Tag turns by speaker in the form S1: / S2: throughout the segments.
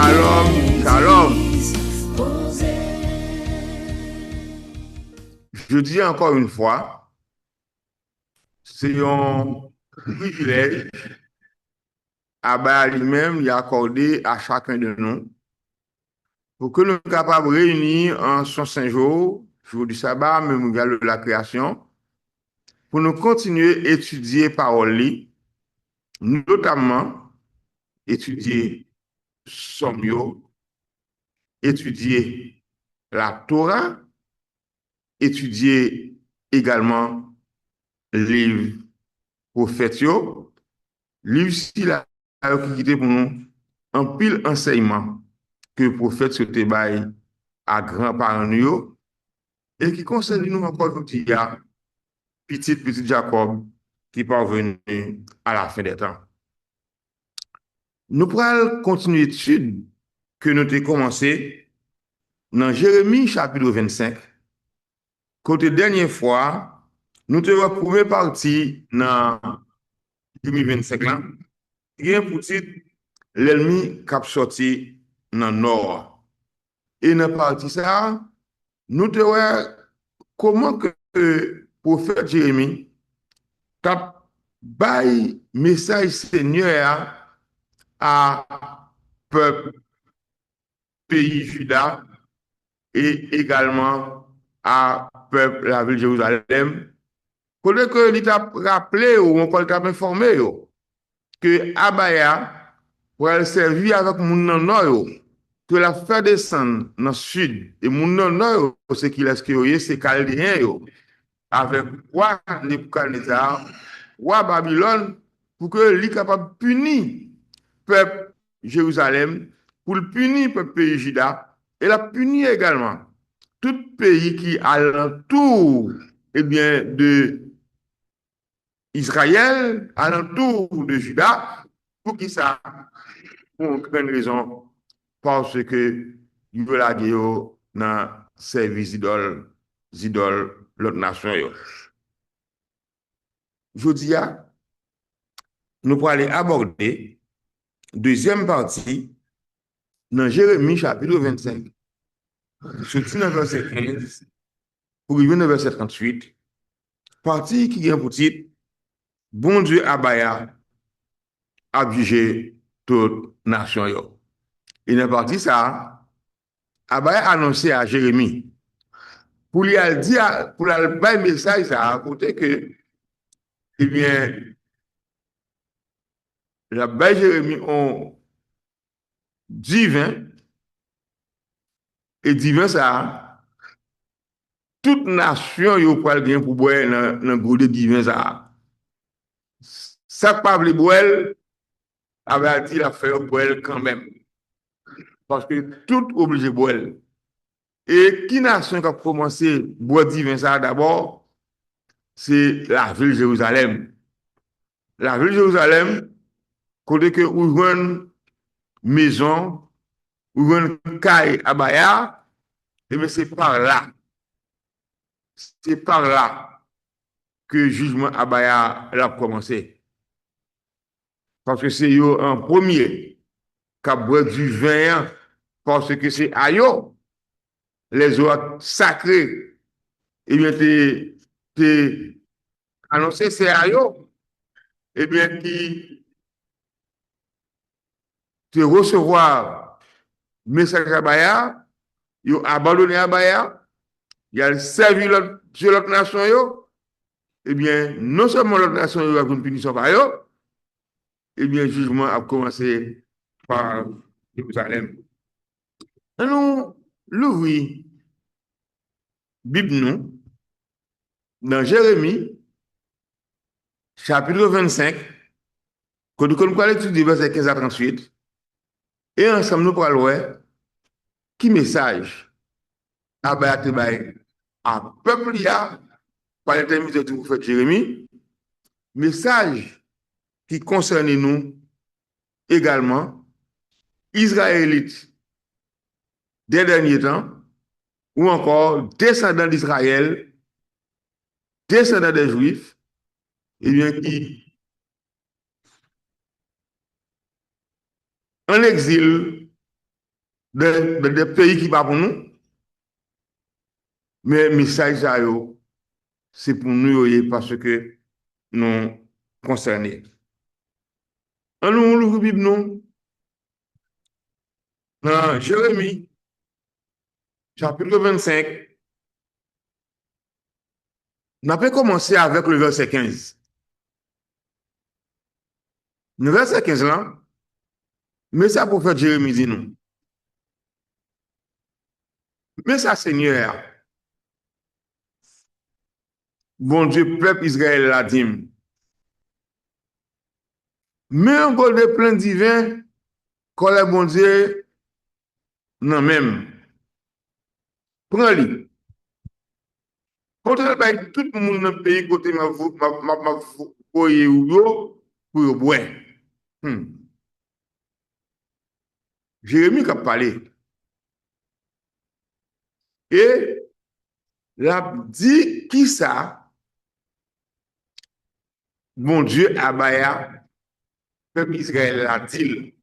S1: Shalom, shalom. Je dis encore une fois, c'est un privilège à lui-même y accorder à chacun de nous pour que nous soyons capables de réunir en son saint jour du sabbat, mémorial de la création, pour nous continuer à étudier parole, notamment étudier Sommio, étudier la Torah, étudier également livre prophètes, livre si la qui était pour nous un pile enseignement que le prophète se bail à grands-parents nous et qui concerne nous encore aujourd'hui, petit Jacob qui est parvenu à la fin des temps. Nous pourrons continuer l'étude que nous avons commencé dans Jérémie chapitre 25. Côté dernière fois, nous avons la première partie dans 2025 là, qui est pour titre l'ennemi qui a sorti dans le nord. Et dans la partie ça, nous avons comment que le prophète Jérémie a bail message Seigneur à peuple pays Juda et également à peuple la ville de Jérusalem. Pour que l'État rappelé ou encore l'État informé que Abaya pour servir avec mon nord que la faire descendre dans le sud et mon nord c'est qu'il est c'est Chaldéen avec roi Nebuchadnezzar, roi Babylone pour que l'État capable de punir peuple Jérusalem, pour le punir peuple pays Juda et la punir également tout pays qui alentour bien de Israël, alentour de Juda, pour qui ça? Pour une raison, parce que il veut la guerre dans service idoles, l'autre nation. Je dis, nous pourrons aller aborder deuxième partie dans Jérémie chapitre 25. Sorti dans verset 15 pour arriver dans verset 38, partie qui est pour titre Bon Dieu Abaya a jugé toute nation. Et dans la partie ça, Abaya a annoncé à Jérémie pour lui dire, pour lui faire un message à côté que, eh bien, la baie Jérémie ont divin et divin ça, toute nation yo pral gen pour boire dans gros de divin ça. Ça pas vle boire avait dit la faire boire quand même parce que tout obligé boire. Et qui nation qui a commencé boire divin ça d'abord, c'est la ville de Jérusalem. La ville de Jérusalem, côté que où une maison, où une caille à Baya, et bien c'est par là. C'est par là que le jugement à Baya a commencé. Parce que c'est eux en premier qui a boire du vin, parce que c'est à eux, les autres sacrés, et bien t'es annoncé c'est à eux, et bien qui te recevoir message à Baya, ils ont abandonné à Baya, ils ont servi l'autre nation, et bien non seulement l'autre nation a une punition par eux, et bien le jugement a commencé par Jérusalem. Nous l'ouvrir Bible nous dans Jérémie chapitre 25 quand nous allons étudier verset 15 à 38 et ensemble nous pourrons voir qui message à peuple par l'intermédiaire du prophète Jérémie, message qui concerne nous également Israélites des derniers temps ou encore descendants d'Israël, descendants des Juifs, et bien qui en exil des pays qui pas pour nous. Mais message ça yo, c'est pour nous parce que nous concernés. En nous l'ouvre Bible nous dans Jérémie chapitre 25. On a commencé avec le verset 15. Le verset 15 là, mais ça prophète Jérémie dit nous. Mais ça Seigneur, bon Dieu, peuple Israël l'a dit. Mais un gros de plein divin, quand le bon Dieu, non même. Prends-le. Quand tout le monde dans le pays, côté ma pour yo boire. Jérémie qui a parlé. Et l'a dit qui ça? Bon Dieu, Abaya, peuple Israël l'a dit.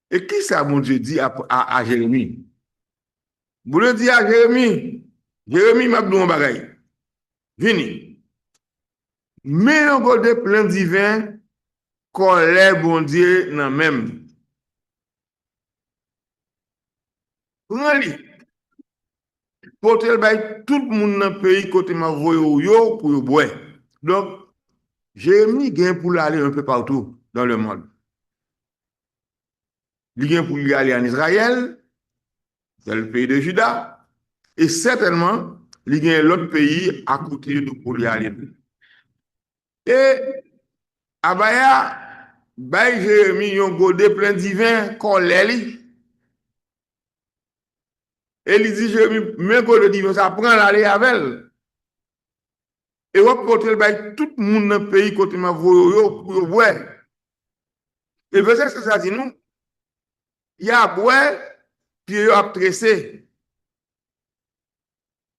S1: Et qui ça, mon Dieu, dit à Jérémie? Vous le dites à Jérémie, Jérémie m'a dit un bagay. Vini. Mais un de plein divin, colère, bon Dieu, non même. Prends-le. Pour tout le monde dans le pays, côté ma voye yo pour boire. Donc, Jérémie gagne pour aller un peu partout dans le monde. Il gagne pour aller en Israël, dans le pays de Juda, et certainement, il gagne l'autre pays à côté de pour y aller. Et Abaya, bay Jérémie yon godé plein divin, colère. Et il dit Jérémie, même godé divin, ça prend l'aller avec elle. Et on porte tout le monde dans le pays côté ma voyo pour boire. Et verset ça dit nous, il y a boire puis il a tressé.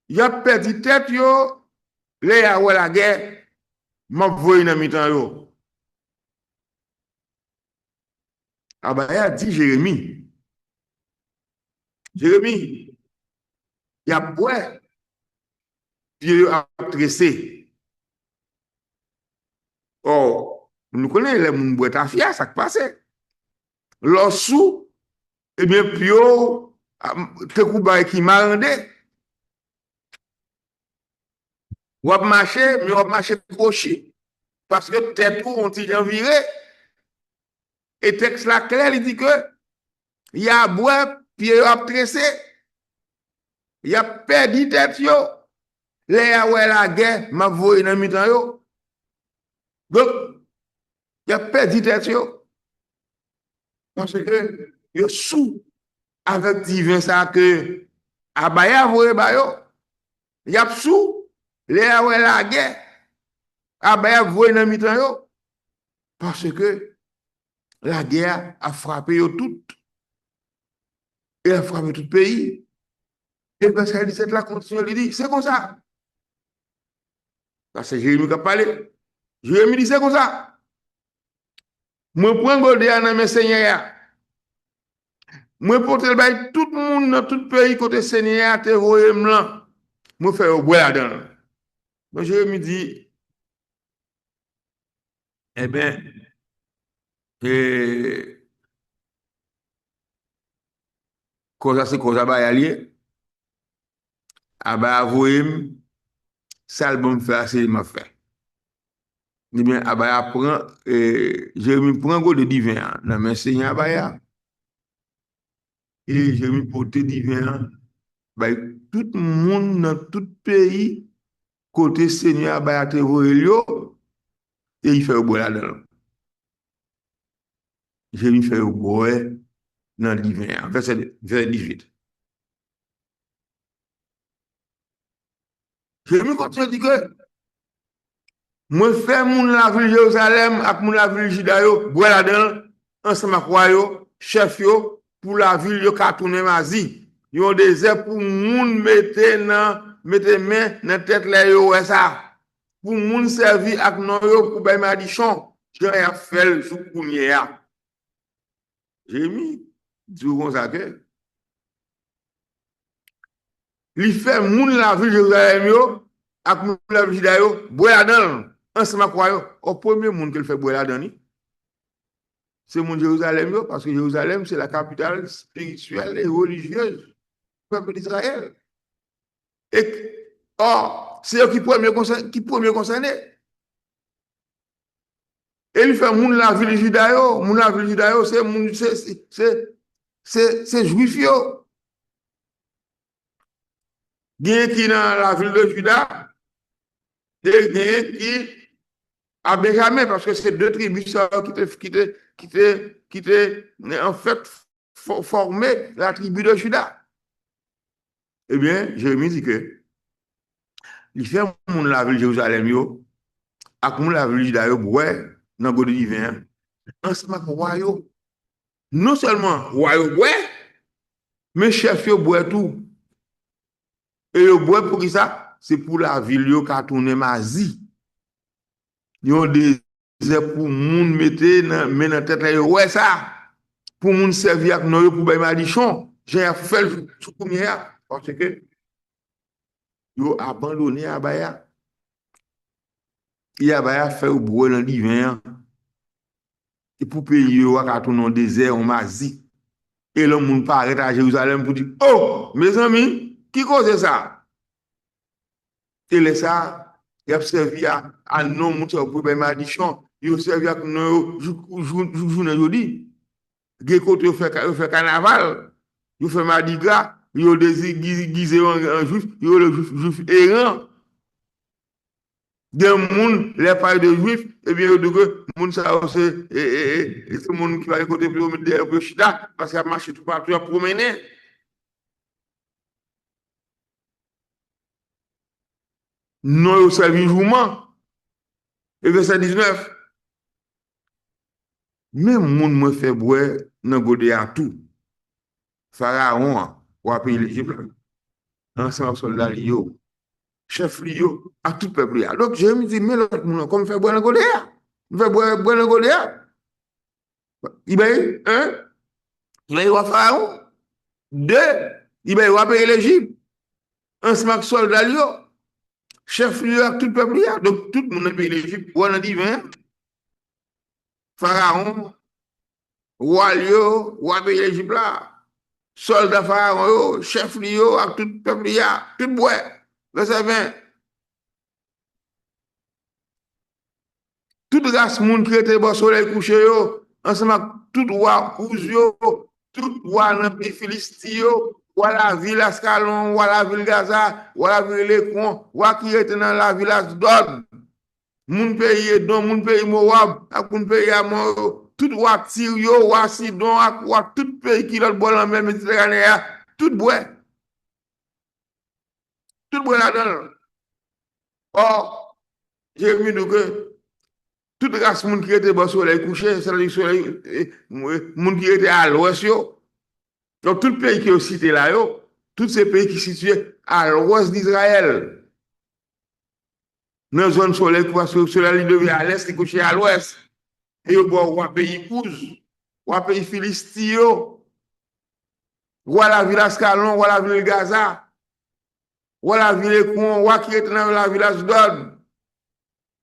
S1: Il a perdu tête yo, les a la guerre, m'a voyé dans mi-temps yo. Ah bah il a dit Jérémie. Jérémie, il a boire puis il a tressé. Oh, nous connaissons les gens boire ta fia, ça qui passe. Lorsou, eh bien, pio, te kouba qui m'a rendu. Ou ap marcher, mais ou marcher crochet. Parce que tête ou on t'y viré. Et texte là clair, il dit que il y a bois, puis il a tressé. Il a perdu tête yo. Là où la guerre, m'a voyé dans mi-temps yo. Donc, il a perdu tête yo. Parce que il sous avec divin ça que Abaya voyé ba yo. Il a sous là où la guerre. Abaya voyé dans mi-temps yo. Parce que la guerre a frappé yo tout. Et a frappé tout le pays. Et verset 17 là continue, il dit, c'est comme ça. C'est Jérémie qui a parlé. Jérémie dit, c'est comme ça. Moi, prends Godé dans mes seigneurs. Moi, pour tout le monde dans tout le pays, côté seigneur, te voyé blanc. Moi, fais au bois là-dedans. Moi, Jérémie dit, eh bien, cause c'est cause à allié. Ah bah, avouez, ça le bon faire, c'est m'a fait. Eh bien, Abaya prend, Jérémie prend Godé divin dans mes seigneurs Abaya. Et Jérémie porte divin. Ben, tout le monde dans tout pays, côté Seigneur, ben, te et il fait au bois là-dedans. Jérémie fait au bois dans l'hiver, verset 18. Jérémie continue à dire que moi, fais mon la ville Jérusalem avec mon la ville Juda, bois là-dedans, ensemble avec yo, chef yo, pour la ville yo ka tourner mazi. Yo désert pour moun mette main dans tête là yo ça. Pour moun servi ak non yo pour bay madichon, j'ai fait sous kounye ya. Jérémie Du comme ça que il fait moun la ville de Jérusalem yo ak moun la ville Juda yo boire là-dedans ensemble quoi yo au premier monde qu'il fait boire là-dedans c'est mon Jérusalem yo parce que Jérusalem c'est la capitale spirituelle et religieuse du peuple d'Israël et or c'est eux qui premier concerné et il fait moun la ville de Juda yo moun la ville de Juda yo c'est moun c'est juif yo gen qui dans la ville de Juda et gen qui à Benjamin, parce que c'est deux tribus qui étaient en fait formé la tribu de Juda. Eh bien, Jérémie dit que il fait moun la ville de Jérusalem yo, ak moun la ville de Juda yo, ouais, dans le divin, ensemble avec roi yo. Non seulement roi yo, ouais, mais chef yo, ouais tout. Et yo, ouais pour qui ça? C'est pour la ville yo, qui a tourné Mazi. Yon désert pour moun mette men nan tête là ouais ça pour moun servir avec nous pour bay madichon j'ai fait tout premier parce que yo abandonné Abaya Abaya fait au bois dans l'hiver et pour payer yo à tourner dans désert on mazi et le moun paraît à Jérusalem pour dire oh mes amis qui cause ça et les ça il a servi à non moun pour bay madichon il a servi à nous journée jodi gen côté fait carnaval il fait Mardi Gras il déguisé en juif il le juif errant des moun les parents de juifs et bien que moun ça c'est moun qui va côté de chita parce qu'il a marché tout partout à promener non au servi jourment et verset 19 même moun me fait boire dans godé à tout pharaon ou à pays l'Égypte ensemble soldats yo chef yo à tout peuple donc je me dis mais l'autre moun comme fait boire dans godé fait boire dans godé il va il va voir pharaon deux il va voir pays l'Égypte ensemble soldats yo chef yo à tout peuple donc tout le monde dans pays l'Égypte ou en divin pharaon roi yo roi pays l'Égypte là soldat pharaon yo chef yo à tout peuple tout bois verset 20 toute race monde qui était bon soleil couché yo ensemble tout roi couz yo tout roi dans pays Philistie yo roi la ville Ascalon roi la ville Gaza roi la ville Lécron roi qui était dans la village d'Od moun pays Edom moun pays Moab ak moun pays Amon tout roi Tyr yo roi Sidon ak roi tout pays qui l'autre bord la mer Méditerranée tout bois là-dedans or j'ai vu que toute race moun qui était bon soleil couché c'est-à-dire soleil moun qui était à l'ouest yo donc tout pays qui est cité là yo tous ces pays qui sont situés à l'ouest d'Israël dans la zone soleil parce que le soleil devait à l'est et couché à l'ouest et au bord roi pays Kouz roi pays Philistie roi la ville Ascalon roi la ville Gaza roi la ville Lécron roi qui était dans la village d'Od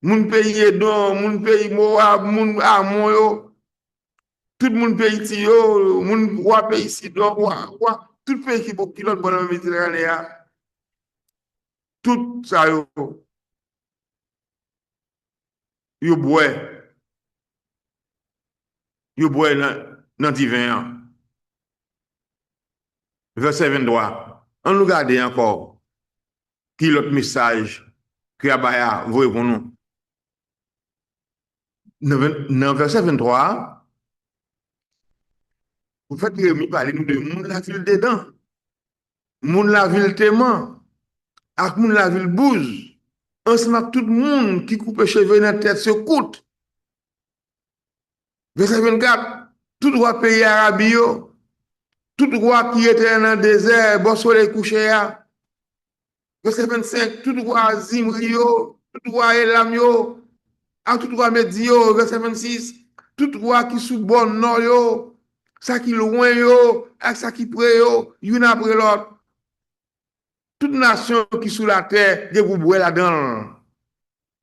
S1: moun pays Edom moun pays Moab moun Amon yo tout moun pays Tio moun roi pays Sidon roi tout pays qui l'autre bon dans Méditerranée tout ça yo bois dans divin verset 23 on nous garde encore qui l'autre message que Abaya voit pour nous dans verset 23 vous faites Jérémie parler nous de moun la ville dedans moun la ville témoin ak moun la ville bouse ensemble tout le monde qui coupe cheveux dans la tête se coûte verset 24 tout roi pays Arabie tout roi qui était dans le désert bon soleil couché verset 25 tout roi Zimri tout roi Elam tout roi Médio verset 26 tout roi qui sous bon nord ça qui loin yo, avec ça qui près yo, une après l'autre. Toute nation qui sous la terre, il vous boire là-dedans.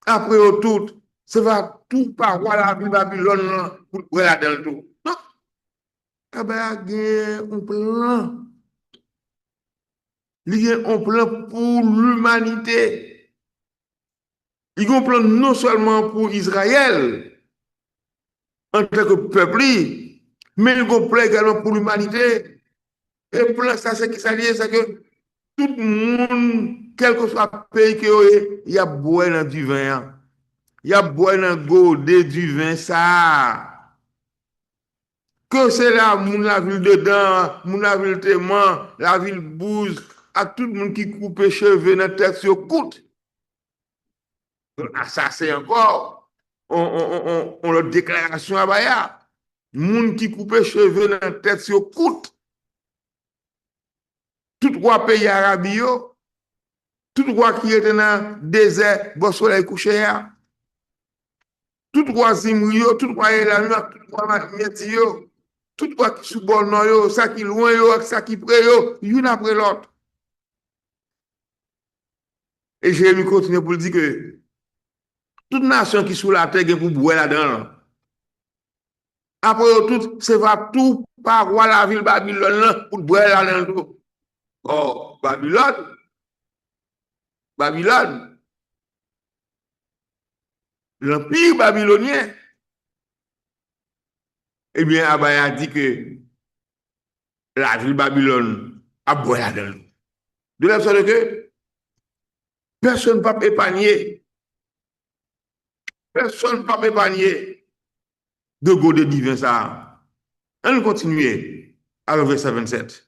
S1: Après tout, ça va tout par la Babylone pour boire là-dedans tout. Non, il y a un plan. Il y a un plan pour l'humanité. Il y a un plan non seulement pour Israël, en tant que peuple, mais il y a un plan également pour l'humanité. Et le plan, ça, c'est qui ça dit, c'est que tout le monde, quel que soit le pays qu'il y a boire dans du vin. Il y a boire dans godé du vin, ça. Que c'est là, mon la ville dedans, mon la ville témoin, la ville bouse, à tout le monde qui coupe les cheveux dans la tête sur coûte. Ça, c'est encore, on a déclaration à Baya. Moun qui coupe les cheveux dans la tête sur coûte. Tout roi pays arabe, tout roi qui était dans le désert, bon soleil couché, tout roi Zimrio, tout roi Elamio, tout roi Mathieu, tout roi qui sous bon yo, ça qui loin yo, ça qui près yo, une après l'autre. Et Jérémie continue pour dire que toute nation qui sous la terre est pour boire là-dedans. Après tout, c'est va tout par roi la ville Babylone pour boire là-dedans. Oh, Babylone, Babylone, l'empire babylonien. Eh bien, Abaya dit que la ville Babylone a boire là-dedans. De la sorte que personne ne peut épargner. Personne ne peut épargner de goûter divin ça. On continue avec verset 27.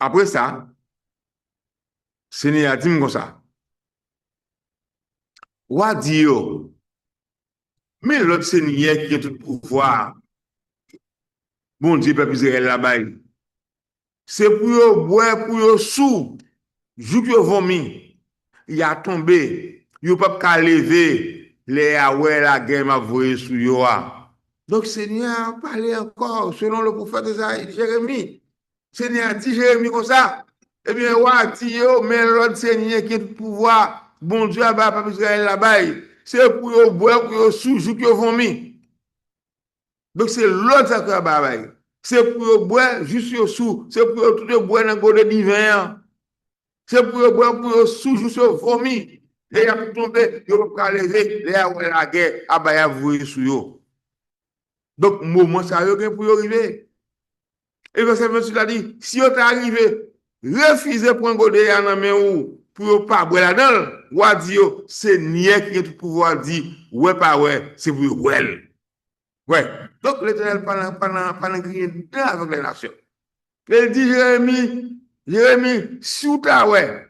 S1: Après ça, Seigneur a dit comme ça. Wa dit yo, mais l'autre Seigneur qui a tout pouvoir, bon Dieu, peuple Israël là-bas, c'est pour yo boire, pour yo sous, jou que yo vomi, il a tombé, yo pas qu'à lever, les Yahweh la guerre m'a voyé sous yo. Donc Seigneur a parlé encore, selon le prophète Jérémie. Seigneur a dit Jérémie comme ça. Eh bien, wa dit yo, mais l'autre Seigneur qui a tout pouvoir, bon Dieu, peuple Israël là-bas, c'est pour yo boire, pour yo sous, jou que yo vomi. Donc c'est l'autre sacré bagaille. C'est pour boire juste sous, c'est pour tout boire dans le divin. C'est pour boire pour sous juste vomi. Et il a tombé, il va lever, il a la guerre, à baya vouer sous yo. Donc moment ça yo pour arriver. Et verset 28 a dit, si vous arrivé, refusez pour godé en main ou pour pas boire là-dedans, ou a dit c'est nier qui a tout pouvoir dire ouais pas ouais, c'est pour ouais. Ouais. Donc, l'Éternel pendant crier avec les nations. Il dit, Jérémie, si vous avez, ouais,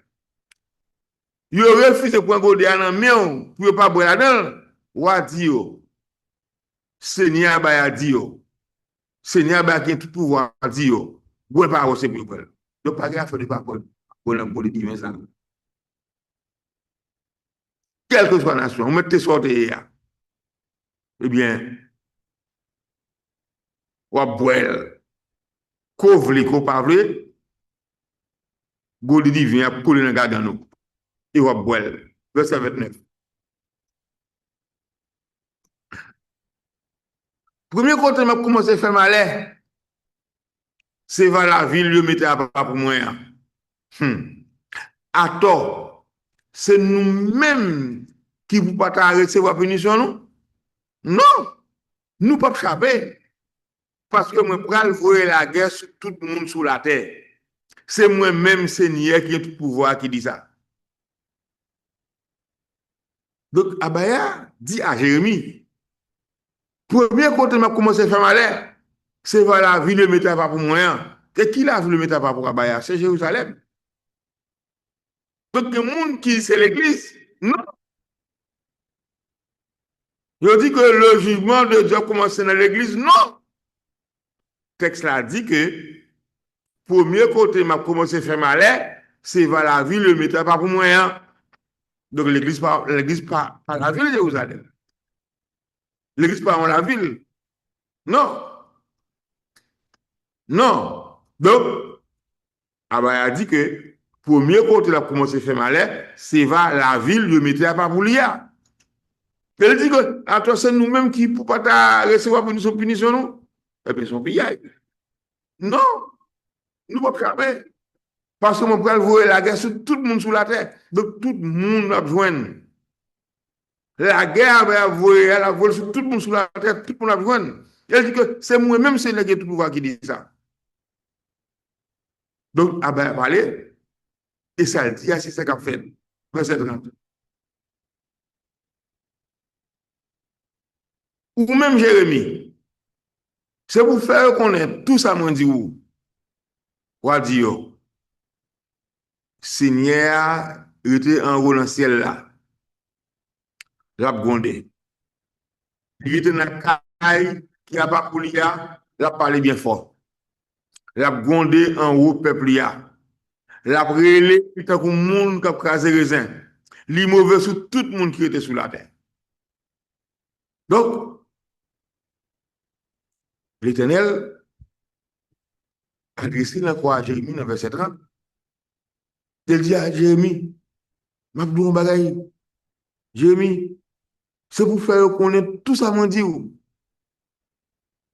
S1: il refuse de prendre des années pour ne pas boire là-dedans, ou a dit, Seigneur a dit, Seigneur a tout pouvoir, a dit, boire pas, c'est pour boire. Donc, pas grave, il ne faut pas boire pour les divins ça. Quelle que soit la nation, on met tes sorties, eh bien, ou à boire. Qu'on vle, qu'on pas vle, Goli divin a coulé dans le garden. Et va boire. Verset 29. Premier côté, m'a commencé à faire mal. C'est vers la ville, le mettait à pas pour moi. À tort, c'est nous-mêmes qui ne pouvons pas recevoir la punition, non? Non, nous ne pouvons pas échapper. Parce que moi, je voir la guerre sur tout le monde sur la terre. C'est moi-même, Seigneur, qui a tout pouvoir qui dit ça. Donc, Abaya dit à Jérémie, premier côté, m'a commencé à faire mal, c'est vers la ville de Métapa pour moi. Et qui la ville de Métapa pour Abaya? C'est Jérusalem. Donc, le monde qui c'est l'église, non. Je dis que le jugement de Dieu commence dans l'église, non. Le texte là dit que premier côté, m'a commencé à faire mal, c'est vers la ville de Métapa pour moi. Donc, l'église pas la ville de Jérusalem. L'église pas dans la ville. Non, non. Donc, Abaya a dit que premier côté la commencé à faire malheur, c'est va la ville de mettre à Papoulia. Elle dit que, attends, c'est nous-mêmes qui ne pouvons pas recevoir punition, punition, non? Eh bien, son pays. Non, nous ne pouvons pas faire. Parce que mon frère voit la guerre sur tout le monde sur la terre. Donc, tout le monde a besoin. La guerre elle a volé sur tout le monde sur la terre, tout le monde a besoin. Elle dit que c'est moi-même, c'est le tout pouvoir qui dit ça. Donc, ah ben, parler, et ça le dit, c'est ça qu'a fait. Verset 30. Ou même Jérémie, c'est pour faire connaître tout ça, mon dit ou, ou dit yo, Seigneur était en haut dans le ciel là, l'a gondé. Il était dans la caille qui a pas pour l'a parlé bien fort. L'a gondé en haut peuple là. L'a brûlé tant que monde qui a crasé raisin. Li mauvais sur tout le monde qui était sur la terre. Donc, l'Éternel a adressé la croix à Jérémie dans verset 30. Il dit à Jérémie, Mabdou Bagay, Jérémie, c'est pour faire connaître tout ça, mon Dieu.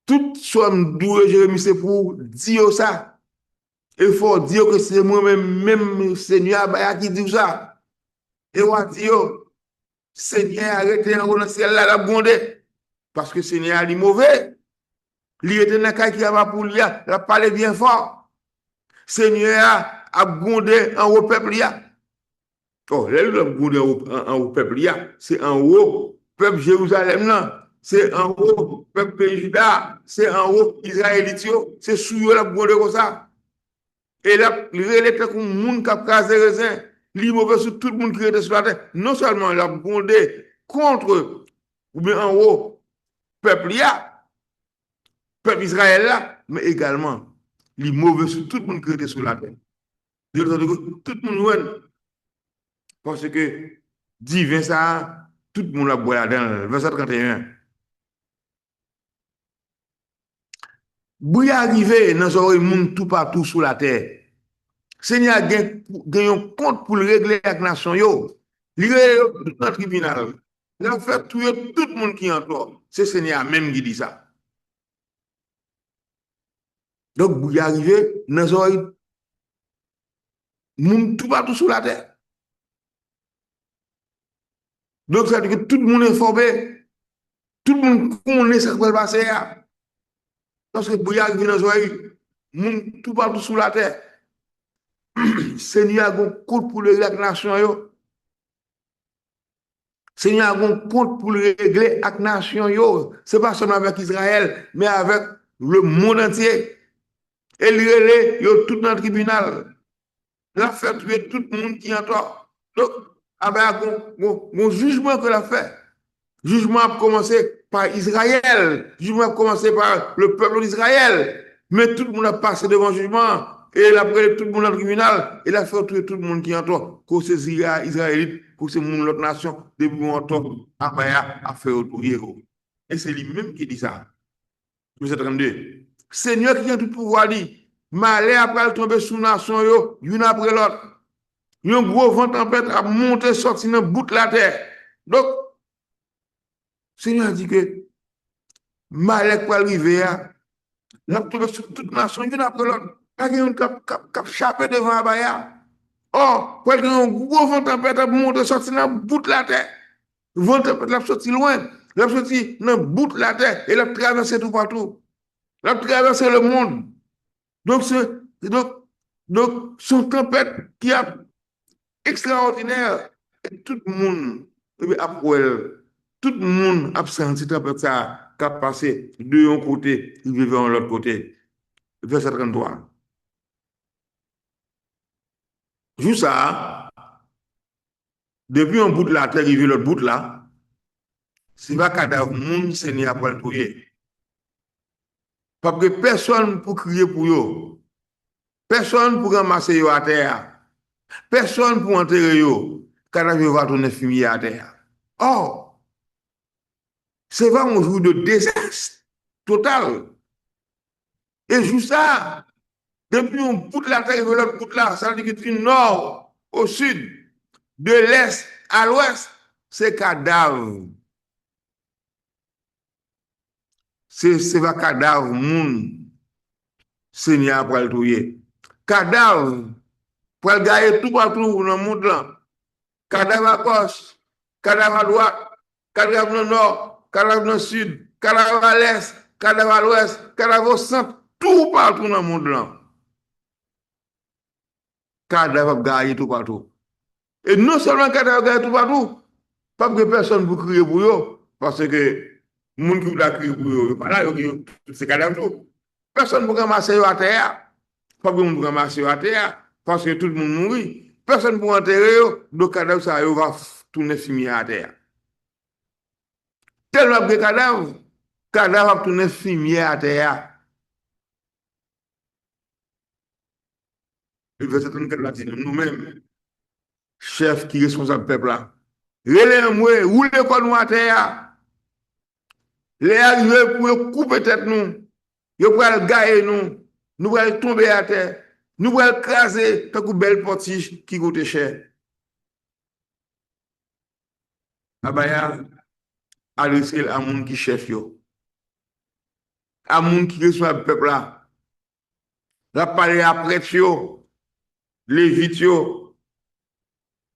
S1: Tout ce que Jérémie, c'est pour dire ça. Il faut dire que c'est moi-même, même Seigneur qui dit ça. Et on va dire, Seigneur, arrêtez en haut dans le ciel là, la bondé. Parce que Seigneur est mauvais. Il était dans le cas qui a pour lui, il a parlé bien fort. Seigneur a bondé en haut peuple. Oh, là, le bondé en haut peuple, c'est en haut peuple Jérusalem là. C'est en haut peuple Juda. C'est en haut Israélite. C'est sous la bondé comme ça. Et là, il est comme un monde qui a casé raisin. Il est mauvais sur tout le monde qui est sur la terre. Non seulement il a bondé contre, ou bien en haut, peuple Israël là, mais également, il est mauvais sur tout le monde qui était sur la terre. Tout le monde, parce que divin ça, tout le monde a boit là-dedans. Verset 31. Bouille arrivé dans le monde tout partout sur la terre. Seigneur a gagné un compte pour le régler avec la nation. Il règle tout le tribunal. Il a fait tuer tout le monde qui entoure. C'est Seigneur même qui dit ça. Donc, vous y arrivez dans le monde tout partout sur la terre. Donc, ça veut dire que tout le monde est informé. Tout le monde connaît ce qui va passer. Parce que vous y arrivez dans le monde tout partout sur la terre. Seigneur a un compte pour le régler avec la nation. Seigneur a un compte pour le régler avec la nation. Ce n'est pas seulement avec Israël, mais avec le monde entier. Et il est tout dans le tribunal. Il a fait tuer tout le monde qui entend. Donc, mon jugement que l'a fait. Le jugement a commencé par Israël. Le jugement a commencé par le peuple d'Israël. Mais tout le monde a passé devant le jugement. Et il a pris tout le monde dans le tribunal. Il a fait tuer tout le monde qui entend. Que c'est Israélites, que c'est l'autre nation, depuis mon temps, a fait autour héros. Et c'est lui-même qui dit ça. Verset 32. Seigneur qui a tout pouvoir dit, malheur après tomber sous nation, une après l'autre. Un gros vent tempête a monté, sorti dans le bout de la terre. Donc, Seigneur a dit que malheur pour arriver, il a tombé sur toute nation, une après l'autre. Pas qu'il y a un cap chapé devant Abaya. Oh, pour un gros vent tempête a monté, sorti dans le bout de la terre. Le vent tempête a sorti loin. Il a sorti dans le bout de la terre. Et il a traversé tout partout. Il a traversé le monde. Donc, son tempête qui est extraordinaire. Et tout le monde, tout le monde a senti tempête ça qui a passé de un côté, il vivait de l'autre côté. Verset 33. Juste ça, depuis un bout de la terre, il vit l'autre bout là, c'est pas cadavre, monde Seigneur après le touyer. Parce que personne pour crier pour eux. Personne pour ramasser eux à terre. Personne pour enterrer eux. Cadavre va tourner fumier à terre. Or, c'est vraiment un jour de désastre. total. Et juste ça, depuis un bout de la terre et l'autre bout de là, ça veut dire que du nord au sud, de l'est à l'ouest, c'est cadavre. C'est va cadavre, moun, Seigneur pour le touyer. Cadavre, pour le gagner tout partout dans le monde là. Cadavre à gauche, cadavre à droite, cadavre dans le nord, cadavre dans le sud, cadavre à l'est, cadavre à l'ouest, cadavre au centre, tout partout dans le monde là. Cadavre gagné tout partout. Et non seulement cadavre gagné tout partout, pas que personne pour crier pour eux, parce que les gens qui ont crié pour eux, pas là, c'est cadavre tout. Personne pour ramasser à terre, pas que monde pour ramasser à terre, parce que tout le monde mourit. Personne pour enterrer, donc cadavre ça va tourner fumier à terre. Tellement de cadavres, cadavre va tourner fumier à terre. Le verset 34 là dit nous-mêmes, chef qui est responsable peuple là, relève-moi, roulez quoi nous à terre. Les arrivés pour couper tête nous, ils pour gailler nous, nous allons tomber à terre, nous allons craser tant que belle potiche qui coûte cher. Abaya, adresser à monde qui chef yo, à monde qui reçoit le peuple là, la parler à prêtre yo, lévite yo,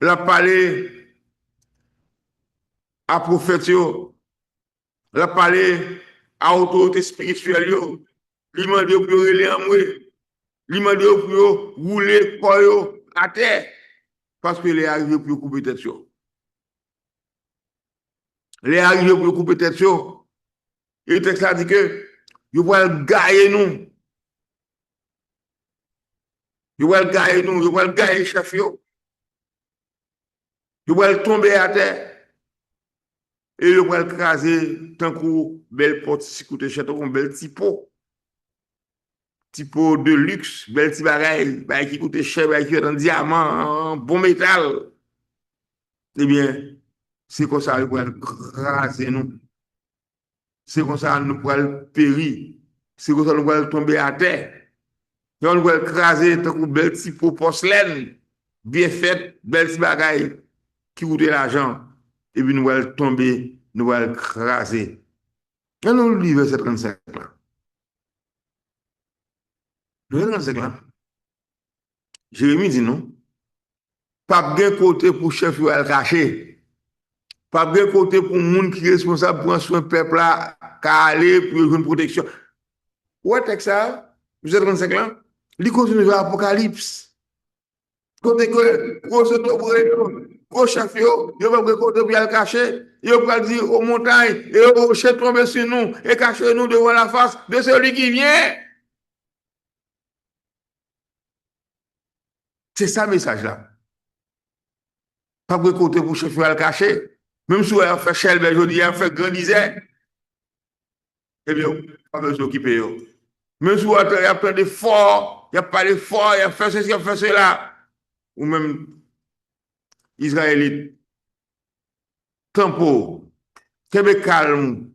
S1: la parler à prophète yo, la parler à autorité spirituelle yo, li mande pour relé en moi, li mande pour rouler quoi à terre parce que les arrivé pour couper tête yo. Les arrivés pour couper tête yo. Et le texte a dit que ils vont gagner nous. Ils vont gagner nous, ils vont gagner chef yo. Ils vont tomber à terre. Et ils vont craser tant que belle porte si coûte cher, tant que belle typo. Typo de luxe, belle petit bagaille, qui coûte cher, qui est en diamant, en bon métal. Eh bien, c'est comme ça qu'ils vont craser nous. C'est comme ça nous pourrons périr. C'est comme ça nous pourrons tomber à terre. Et on va écraser tant que belle typo porcelaine, bien faite, belle petit bagaille qui coûte l'argent. Et puis nous allons tomber, nous allons écraser. Et nous lisons verset 35 là. Le verset 35 là. Jérémie dit non. Pas bien côté pour chef à cacher. Pas bien côté pour monde qui est responsable pour soin peuple là, aller pour une protection. Ouais, texte ça, verset 35 là. Il continue vers l'Apocalypse. Côté que, gros chef, il va côté pour le cacher, il va dire aux montagnes, et aux rochers tomber sur nous, et cacher nous devant la face de celui qui vient. C'est ça le message là. Pas de côté pour chef le cacher. Même si on a fait Shelby, je dis, on a fait grand disait. Eh bien, pas besoin d'occuper. Même si on a fait des forts, il n'y a pas de forts, il a fait ceci, il a fait cela. Ou même Israélite. Tempo. Kebe calme.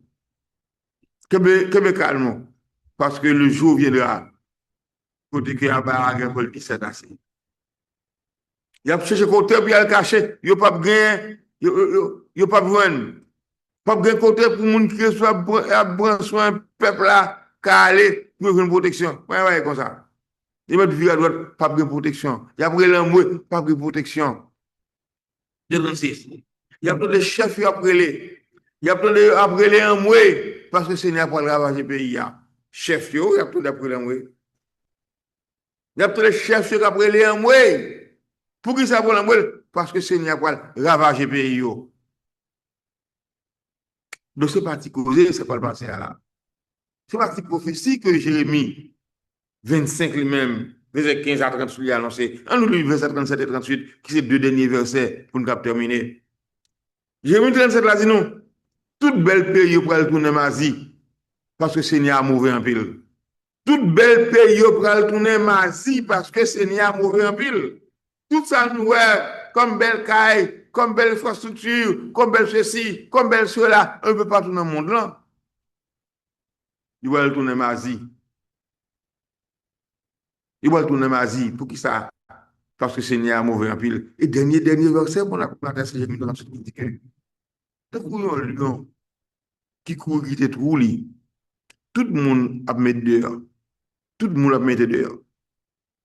S1: Kebe calme. Parce que le jour viendra. Côté qu'il y a un barrage pour le 17 assez. Il a cherché côté pour le cacher. Il n'y a pas de il n'y a pas besoin. Pas de côté pour les gens qui soient soin peuple là, calé pour une protection. Ouais, comme ça. Il va dire à droite, pas de protection. Il y a après l'amour, pas de protection. Il y a plein de chefs après les. Il y a plein de après les amour, parce que c'est n'est pas le ravager le pays. Chef, il y a plein d'après l'amour. Il y a plein de chefs après les amour. Pour qui ça pour l'amour? Parce que c'est n'est pas le ravager le pays. Donc, c'est parti causé, c'est pas le passé à là. C'est parti prophétie que Jérémie 25 lui-même, verset 15 à 38 a annoncé. On nous lit verset 37 et 38, qui sont deux derniers versets pour nous terminer. Jérémie 37 là dit non, toute belle pays pour aller tourner Mazie, parce que Seigneur a mauvais en pile. Toute belle pays pour aller tourner Mazie, parce que Seigneur a mauvais en pile. Tout ça nous comme belle caille, comme belle infrastructure, comme belle ceci, comme belle cela, on ne peut pas tourner dans le monde là. il va retourner Mazie. Il va retourner Mazie. Pour qui ça? Parce que c'est né à mauvais en pile. Et dernier verset, on a commencé à dans ce qui dit que tant qu'on a un lion qui court, qui te trouve, tout le monde a mis dehors. Tout le monde a mis dehors.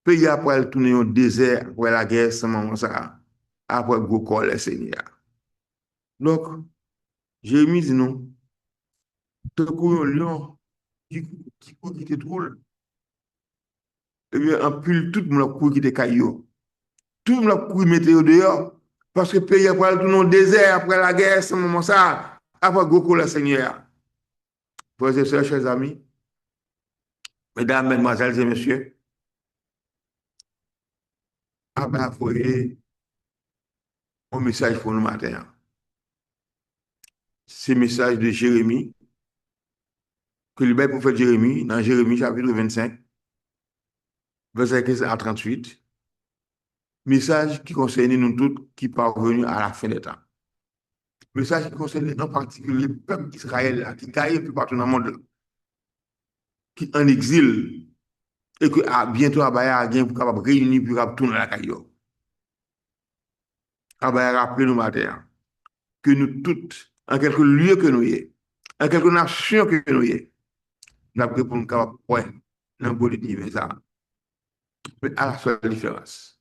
S1: Pays après le tourner au désert, après la guerre, ce moment ça, après le gros corps, le Seigneur. Donc, Jérémie dit non. Tant qu'on a un lion qui court, qui te trouve, eh bien, en pile, tout le monde a couru, qui te caillou. Tout le monde a couru, mettre dehors. Parce que pays après le tourner au désert, après la guerre, ce moment ça, après le gros corps, le Seigneur. Frères et sœurs, chers amis, mesdames, mesdemoiselles et messieurs, envoyé un message pour nous matin. C'est le message de Jérémie, que le prophète Jérémie, dans Jérémie chapitre 25, verset 15 à 38, message qui concerne nous tous qui parvenus à la fin des temps. Message qui concerne en particulier le peuple d'Israël, qui est un peu partout dans le monde, qui est en exil, et que bientôt Abaya a bien pour capable réunir pour capable tourner la caillou. Abaya rappelé nous matin que nous toutes, en quelque lieu que nous y en quelque nation que nous y nous avons pour nous capable dans le politique, ça. Mais à la seule différence,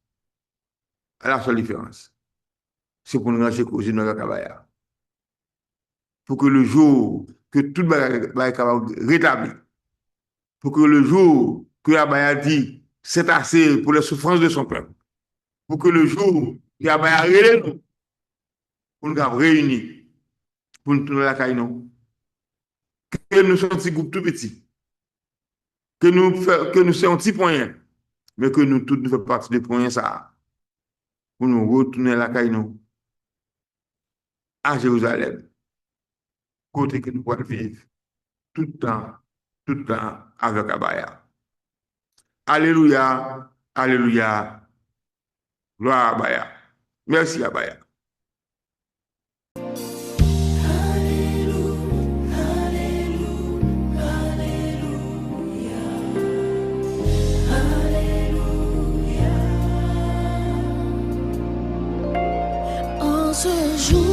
S1: c'est pour nous ranger causer dans le cabaya. Pour que le jour que tout le monde est capable de rétablir, pour que le jour que Abaya dit c'est assez pour les souffrances de son peuple, pour que le jour que Abaya relève nous, pour nous réunir, pour nous tourner la caille, non. Que nous sommes un petit groupe tout petit, que nous sommes un petit point, mais que nous tous nous faisons partie de point ça, pour nous retourner la caille, non, à Jérusalem, côté que nous pouvons vivre tout le temps avec Abaya. Alléluia, alléluia, gloire à Abaya. Merci Abaya.
S2: Ce jour